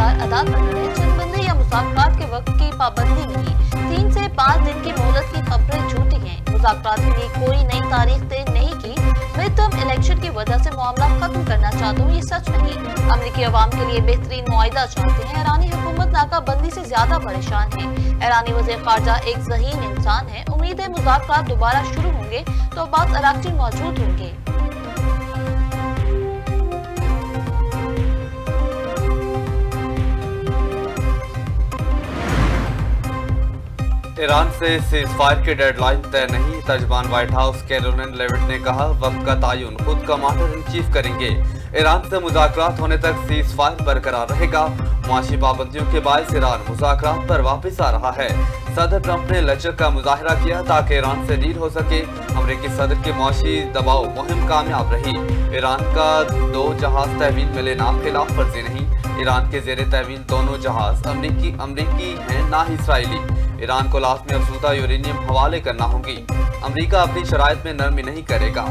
किरदार अदा कर रहे हैं। जंगबंदी या मुज़ाकरात के वक्त की पाबंदी नहीं, 3 से 5 दिन की मोहलत की खबरें झूठी हैं। मुज़ाकरात के लिए कोई नई तारीख तय नहीं की। मिड टर्म इलेक्शन की वजह से मामला खत्म करना चाहता हूँ, ये सच नहीं। अमरीकी अवाम के लिए बेहतरीन मुआहिदा चाहते हैं। ईरानी हुकूमत नाकाबंदी से ज्यादा परेशान है। ईरानी वज़ीर ख़ारजा एक ज़हीन इंसान है। उम्मीद है मुज़ाकरात दोबारा शुरू होंगे तो अब्बास अराग़ची मौजूद होंगे। ईरान से सीज़फायर की डेडलाइन तय नहीं, तर्जमान व्हाइट हाउस कैरोलिन लेविट ने कहा वक्त का तयन खुद कमांडर इन चीफ करेंगे। ईरान से मुज़ाकरात होने तक सीज़फायर बरकरार रहेगा। मुआशी पाबंदियों के बायस ईरान मुज़ाकरात पर वापस आ रहा है। सदर ट्रंप ने लचक का मुजाहरा किया ताकि ईरान से डील हो सके। अमरीकी सदर की मुआशी दबाव मुहिम कामयाब रही। ईरान का 2 जहाज तहवील में लेना खिलाफ वर्जी नहीं। ईरान के ज़ेरे तहवील दोनों जहाज अमरीकी हैं, ना ही इसराइली। ईरान को लाज़मी अफज़ूदा यूरेनियम हवाले करना होगी। अमरीका अपनी शराइत में नरमी नहीं करेगा।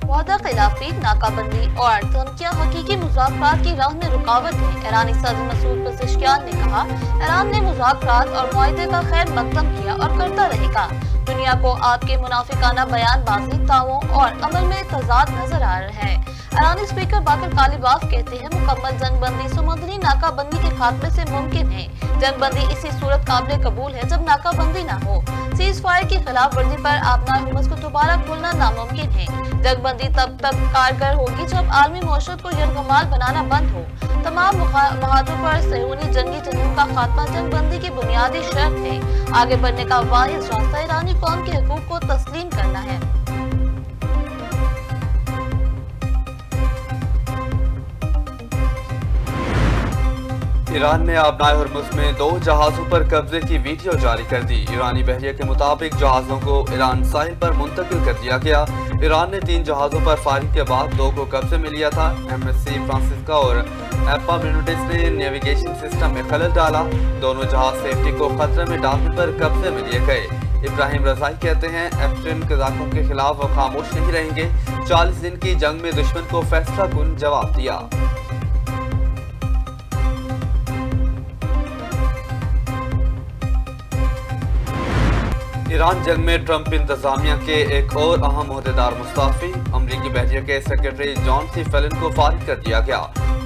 वादा खिलाफी, नाकाबंदी और धमकियां हकीकी मुज़ाकरात की राह में रुकावट है। ईरानी सदर मसूद पेज़ेश्कियान ने कहा ईरान ने मुज़ाकरात और मुआहदे का खैर मकदम किया और करता रहेगा। दुनिया को आपके मुनाफिकाना बयानबाजी, दावों और अमल में तजाद नजर आ रहा है। ईरानी स्पीकर बाकर कालिबाफ कहते हैं मुकम्मल जंगबंदी समुद्री नाकाबंदी के खात्मे से मुमकिन है। जंगबंदी इसी सूरत काबिल कबूल है जब नाकाबंदी ना हो। सीज फायर की खिलाफ वर्जी पर आबनार हुमस को दोबारा खोलना नामुमकिन है। जंगबंदी तब तक कारगर होगी जब आलमी मौशरत को यरगमाल बनाना बंद हो। तमाम महातों पर सहूनी जंगी जुनून का खात्मा जंगबंदी की बुनियादी शर्त है। आगे बढ़ने का वाहिद रास्ता ईरानी कौम के हकूक को तस्लीम करना है। ईरान ने आबनाए हुर्मुज़ में 2 जहाजों पर कब्जे की वीडियो जारी कर दी। ईरानी बहरिया के मुताबिक जहाजों को ईरान साहिल पर मुंतकिल कर दिया गया। ईरान ने 3 जहाजों पर फायरिंग के बाद 2 को कब्जे में लिया था। MSC फ्रांसिस्का और एप्पा मिनुटिस ने नेविगेशन सिस्टम में खलल डाला। दोनों जहाज सेफ्टी को खतरे में डालने पर कब्जे में लिए गए। इब्राहिम रजाई कहते हैं एफ्रीन कज़ाकों के खिलाफ वो खामोश नहीं रहेंगे। 40 दिन की जंग में दुश्मन को फैसला कुन जवाब दिया। ईरान जंग में ट्रंप इंतजामिया के एक और अहम ओहदेदार मुस्तफी। अमरीकी बहरिया के सेक्रेटरी जॉन सी फेलन को फारिग कर दिया गया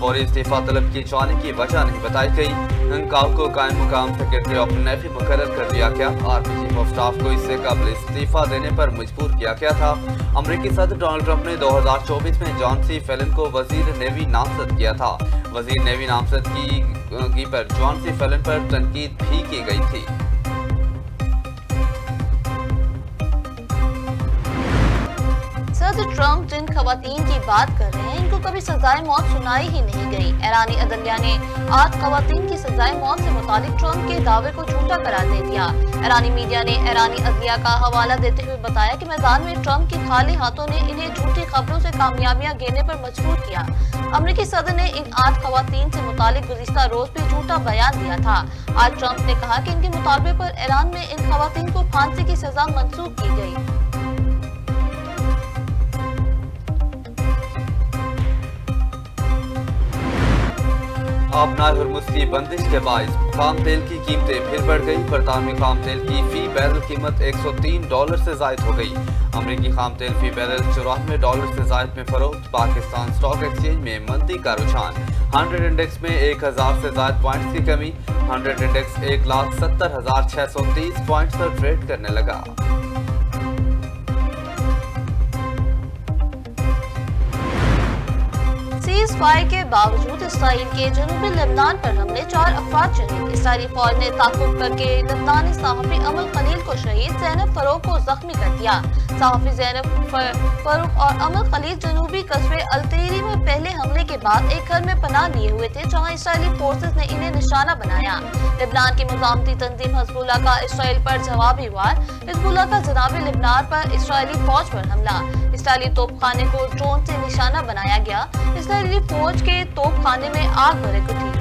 और इस्तीफा तलब किए जाने की वजह नहीं बताई गई। इंकाव को कायम मुकाम सेक्रेटरी ऑफ नेवी मुकर्रर कर दिया गया। आर्मी चीफ ऑफ स्टाफ को इससे कबल इस्तीफा देने पर मजबूर किया गया था। अमरीकी सदर डोनाल्ड ट्रंप ने 2024 में जॉन सी फेलन को वजीर नेवी नामजद किया था। वजीर नेवी नामजदगी पर जॉन सी फेलन पर तनकीद भी की गई थी। सदर ट्रंप जिन खवातीन की बात कर रहे हैं इनको कभी सजाए मौत सुनाई ही नहीं गई। ईरानी अदलिया ने 8 खवातीन की सजाए मौत से मुतालिक ट्रंप के दावे को झूठा करार दे दिया। ईरानी मीडिया ने ईरानी अदलिया का हवाला देते हुए बताया कि मैदान में ट्रंप के खाली हाथों ने इन्हें झूठी खबरों से कामयाबियां गिनने पर मजबूर किया। अमरीकी सदर ने इन 8 खवातीन से मुतालिक गुज़िश्ता रोज भी झूठा बयान दिया था। आज ट्रंप ने कहा कि इनके मुतालबे पर ईरान में इन खवातीन को फांसी की सजा मंसूख की गई। आबनार हुर्मुज़ की बंदिश के बायस खाम तेल की कीमतें फिर बढ़ गई। बरतानवी खाम तेल की फी बैरल कीमत $103 से जायद हो गई। अमरीकी खाम तेल फी बैरल $94 से जायद में फरोख्त। पाकिस्तान स्टॉक एक्सचेंज में मंदी का रुझान। 100 इंडेक्स में 1000 से जायद पॉइंट्स की कमी। 100 इंडेक्स 1,70,630 पॉइंट्स पर ट्रेड करने लगा। सीज फायर के बावजूद इसराइल के जनूबी लेबनान पर हमले, 4 अफराद शहीद। इसराइली फौज ने ताक़ुब करके लेबनानी सहाफ़ी अमल खलील को शहीद, ज़ैनब फरूख को जख्मी कर दिया। सहाफ़ी ज़ैनब फरूख और अमल खलील जनूबी कस्बे अलतेरी में पहले हमले के बाद एक घर में पनाह लिए हुए थे जहां इसराइली फोर्सेस ने इन्हें निशाना बनाया। लेबनान की मुज़ाहमती तंजीम हिज़्बुल्लाह का इसराइल पर जवाबी वार। हिज़्बुल्लाह का जनाब लेबनान पर इसराइली फौज पर हमला। इसराइली तोपखाने को ड्रोन से निशाना बनाया गया। इसराइली फौज के तोपखाने में आग भड़क उठी।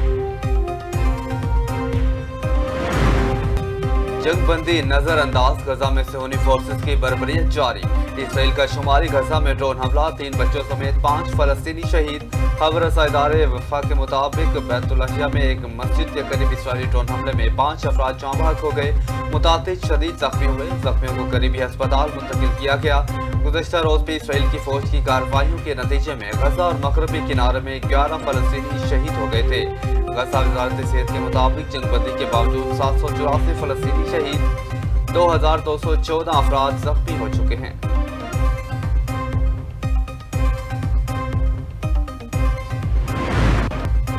जंग बंदी नजरअंदाज, गजा में सेहूनी फोर्सेस की बर्बरियत जारी। इसराइल का शुमारी गजा में ड्रोन हमला, 3 बच्चों समेत 5 फलस्तीनी शहीद। खबर रसा इदारे वफा के मुताबिक बैतुल्लाहिया में एक मस्जिद के करीब इसराइली ड्रोन हमले में 5 अफराद जाँ बहक हो गए, मुतातिद शदीद जख्मी हुए। जख्मियों को करीबी अस्पताल मुंतकिल किया गया। गुज़श्ता रोज भी इसराइल की फौज की कार्रवाइयों के नतीजे में गजा और मगरबी किनारे में 11 फलस्तीनी शहीद हो गए थे। गजा वज़ारत सेहत के मुताबिक जंगबंदी के बावजूद 784 फलस्तीनी शहीद, 2214 अफराद जख्मी हो चुके हैं।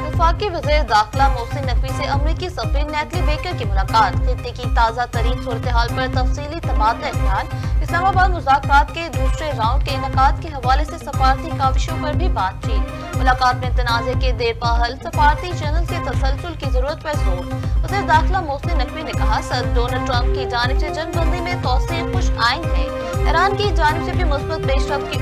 वफाकी वज़ीर दाखिला मोहसिन नकवी से अमरीकी सफीर नेटली बेकर की मुलाकात, खित्ते की ताज़ा तरीन सूरत हाल पर तफसीली तबादला ख्याल। इस्लामाबाद मुज़ाकरात के दूसरे राउंड के इनकाद के हवाले से सफारती काविशों पर भी बातचीत। मुलाकात में तनाज़े के देरपा हल, सफारती चैनल के तसलसल की जरूरत पर जोर। वज़ीर दाखिला मोहसिन नकवी ने कहा, सदर डोनाल्ड ट्रंप की जानिब से जंगबंदी में तौसीक़ खुश आइंद है। ईरान की जानिब से भी मुस्बत पेशरफ्त की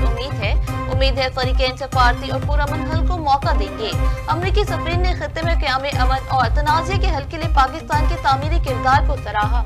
उम्मीद है फरीकैन सफारती और पुरअमन हल को मौका देंगे। अमरीकी सफीर ने खित्ते में क़याम अमन और तनाज़े के हल के लिए पाकिस्तान के तामीरी किरदार को सराहा।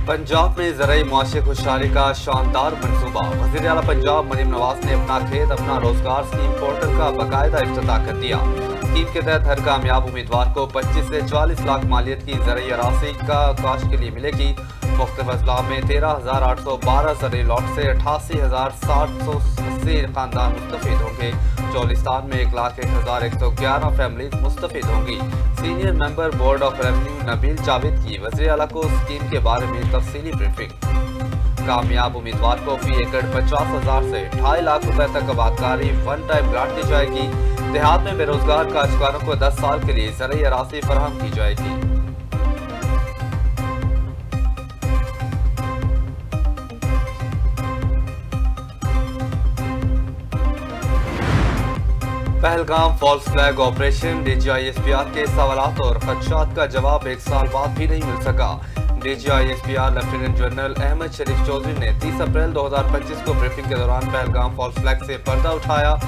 पंजाब में ज़राई मुआशी खुशहाली का शानदार मंसूबा। वज़ीर आला पंजाब मरीम नवाज ने अपना खेत अपना रोजगार स्कीम पोर्टल का बाकायदा इफ्तिताह कर दिया। स्कीम के तहत हर कामयाब उम्मीदवार को 25 से 40 लाख मालियत की ज़राई अराज़ी का काश्त के लिए मिलेगी। मुख्तलिफ अजला में 13,812 ज़राई लॉट से 88,780 खानदान मुस्तफ़ीद होंगे। चौलिस्तान में 1,01,111 फैमिलीज मुस्तफ़ीद होंगी। Senior member board of revenue Nabeel Javed की वज़ीर आला को स्कीम के बारे में तफसीली ब्रीफिंग। कामयाब उम्मीदवार को फी एकड़ 50,000 से 2.5 लाख रुपए तक आबादकारी वन टाइम ग्रांट दी जाएगी। देहात में बेरोजगार काश्तकारों को 10 साल के लिए ज़राई अराज़ी फराहम की जाएगी। Pahalgam false flag operation, DGISPR के सवालात और खदशात का जवाब 1 साल बाद भी नहीं मिल सका। DGISPR लेफ्टिनेंट जनरल अहमद शरीफ चौधरी ने 30 अप्रैल 2025 को ब्रीफिंग के दौरान पहलगाम फॉल्स फ्लैग से पर्दा उठाया।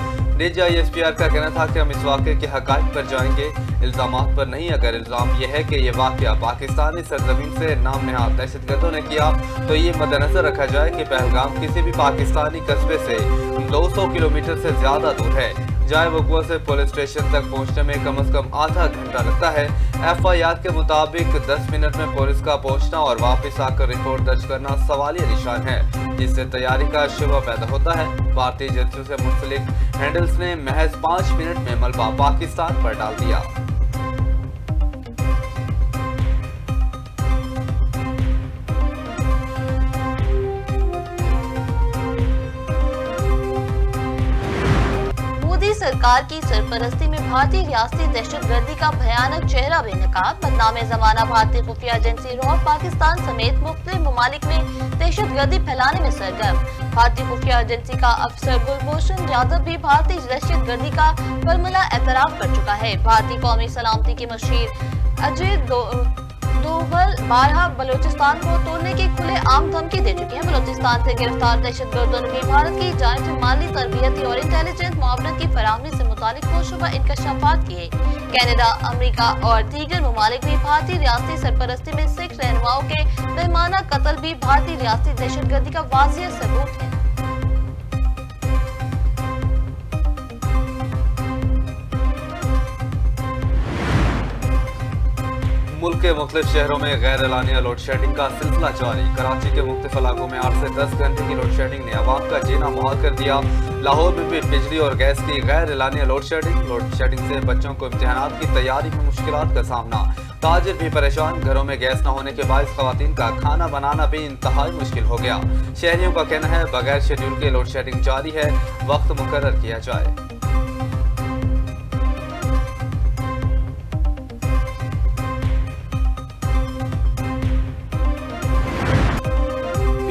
DGISPR का कहना था कि हम इस वाक़े के हक़ाइक़ पर जाएंगे, इल्ज़ामात पर नहीं। अगर इल्ज़ाम यह है कि ये वाक़या पाकिस्तानी सरज़मीन से नाम नहाद दहशतगर्दों ने किया तो ये मद्देनज़र रखा जाए कि पहलगाम किसी भी पाकिस्तानी कस्बे से 200 किलोमीटर से ज़्यादा दूर है। जाए वक़ुआ से पुलिस स्टेशन तक पहुंचने में कम से कम आधा घंटा लगता है। FIR के मुताबिक 10 मिनट में पुलिस का पहुंचना और वापस आकर रिपोर्ट दर्ज करना सवालिया निशान है, जिससे तैयारी का शुबा पैदा होता है। भारतीय एजेंसियों से मुंसलिक हैंडल्स ने महज 5 मिनट में मलबा पाकिस्तान पर डाल दिया। सरकार की सरपरस्ती में भारतीय रियासती दहशतगर्दी का भयानक चेहरा बेनकाब। बदनाम जमाना भारतीय खुफिया एजेंसी रॉ पाकिस्तान समेत मुख्तलिफ ममालिक में दहशतगर्दी फैलाने में सरगर्म। भारतीय खुफिया एजेंसी का अफसर गुलभूषण यादव भी भारतीय दहशतगर्दी का बरमला एतराफ कर चुका है। भारतीय कौमी सलामती के मशीर अजय दोवल बारहा बलूचिस्तान को तोड़ने की खुले आम धमकी दे चुके हैं। बलूचिस्तान से गिरफ्तार दहशतगर्दों ने भी भारत की जानिब से माली, तरबियती और इंटेलिजेंस मुआवनत की फराहमी से मुतालिक होशरुबा इंकशाफात किए। कनाडा, अमेरिका और दीगर ममालिक भी भारतीय रियासती सरपरस्ती में सिख रहनुमाओं के बेमाना कत्ल भी भारतीय रियासती दहशतगर्दी का वाज़िह सबूत है। मुल्क के मुख्तलिफ शहरों में गैर एलानिया लोड शेडिंग का सिलसिला जारी। कराची के मुख्तलिफ इलाकों में 8 से 10 घंटे की लोड शेडिंग ने आवाम का जीना मुहाल कर दिया। लाहौर में भी बिजली और गैस की गैर एलानिया लोड शेडिंग से बच्चों को इम्तिहानात की तैयारी में मुश्किलात का सामना। ताजिर भी परेशान, घरों में गैस न होने के बायस खवातीन का खाना बनाना भी इंतहाई मुश्किल हो गया। शहरियों का कहना है बगैर शेड्यूल के लोड शेडिंग जारी है, वक्त मुकर्रर किया जाए।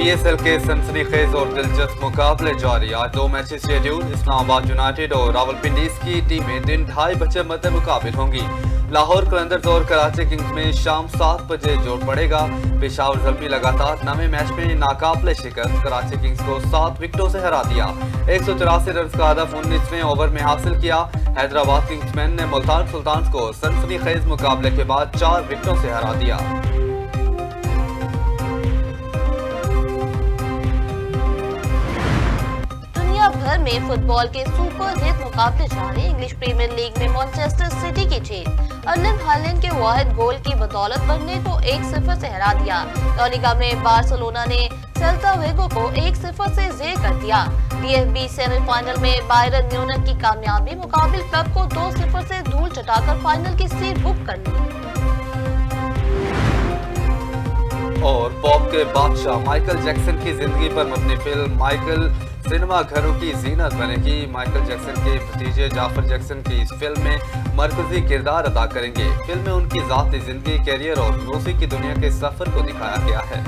PSL के सनसनीखेज और दिलचस्प मुकाबले जारी। आज 2 मैचेस शेड्यूल। इस्लामाबाद यूनाइटेड और रावलपिंडी की टीमें दिन 2:30 बजे मध्य मुकाबिल होंगी। लाहौर कलंदर्स और कराची किंग्स में शाम 7 बजे जोड़ पड़ेगा। पेशावर ज़ल्मी लगातार 9वें मैच में नाकाबिले शिकस्त, कराची किंग्स को 7 विकेटों से हरा दिया। 184 रन का हदफ 19वें ओवर में हासिल किया। हैदराबाद किंग्समैन ने मुल्तान सुल्तान्स को सनसनीखेज मुकाबले के बाद 4 विकेटों से हरा दिया। भर में फुटबॉल के सुपर हिट मुकाबले जारी। इंग्लिश प्रीमियर लीग में मैनचेस्टर सिटी की जीत। अर्लिंग हालैंड के वाहिद गोल की बदौलत बर्नले को 1-0 से हरा दिया। ला लीगा में बार्सिलोना ने सेल्ता विगो को 1-0 से जेर कर दिया। DFB सेमीफाइनल में बायरन म्यूनिख की कामयाबी, मुकाबिल क्लब को 2-0 से धूल चटाकर फाइनल की सीट बुक कर ली। और पॉप के बादशाह माइकल जैक्सन की जिंदगी पर मबनी फिल्म माइकल सिनेमा घरों की जीनत बनेगी। माइकल जैक्सन के भतीजे जाफर जैक्सन की इस फिल्म में मरकजी किरदार अदा करेंगे। फिल्म में उनकी ज़ाती जिंदगी, कैरियर और म्यूजिक की दुनिया के सफर को दिखाया गया है।